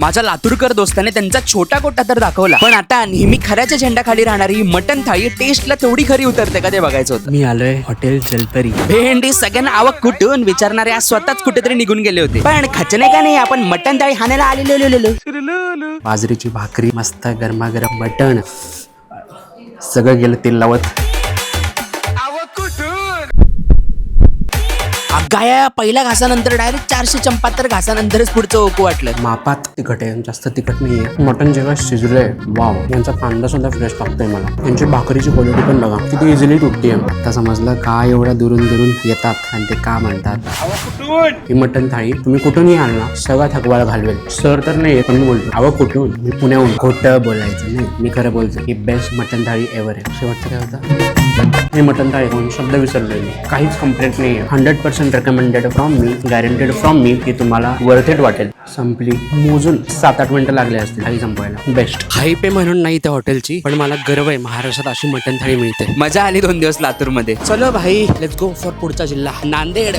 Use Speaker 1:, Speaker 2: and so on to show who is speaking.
Speaker 1: माझ्या लातूरकर दोस्ताने त्यांचा छोटा कोटा तर दाखवला, पण आता नेहमी खऱ्याच्या झेंडाखाली राहणारी मटन थाळी टेस्टला तेवढी खरी उतरते का ते बघायचं होतं.
Speaker 2: मी आलोय हॉटेल जलपरी.
Speaker 1: भेंडी सगळ्यांना आवक कुठून विचारणारे आज स्वतःच कुठेतरी निघून गेले होते. पण खचने का नाही, आपण मटन थाळी खाण्याला आलेलो.
Speaker 2: बाजरीची भाकरी, मस्त गरमागरम मटण, सगळं गेलं तेल लावत.
Speaker 1: गाया पहिल्या घासानंतर डायरेक्ट 400 चंपातर घासानंतरच पुढचं ओकू वाटलं.
Speaker 2: मापात तिखट आहे, जास्त तिखट नाहीये. मटण जेव्हा शिजलंय, वाव. यांचा कांदा सुद्धा फ्रेश लागतोय मला. यांची भाकरीची क्वालिटी पण बघा किती इझिली तुटते. आता समजलं का एवढ्या दुरून येतात आणि ते का म्हणतात. ही मटण थाळी तुम्ही कुठूनही आणला सगळा थकवाला घालवेल. सर तर नाही पण मी बोलतो अहो कुठून, मी पुण्याहून. खोटं बोलायचं नाही, मी खरं बोलतो. ही बेस्ट मटण थाळी एव्हर आहे. शेवटचं काय होतं, हे मटण थाळी म्हणून शब्द विसरलोय मी. काहीच कंप्लेंट नाही आहे. 100% recommended from me, guaranteed from me की तुम्हाला वर्थ इट वाटेल. संपली. मोजून 7-8 मिनिटं लागले असतील थाळी संपवायला. बेस्ट. हाईप आहे म्हणून नाही त्या हॉटेलची, पण मला गर्व आहे महाराष्ट्रात अशी मटण थाळी मिळते.
Speaker 1: मजा आली 2 दिवस लातूरमध्ये.
Speaker 2: चलो भाई, लेट्स गो फॉर पुढचा जिल्हा नांदेड.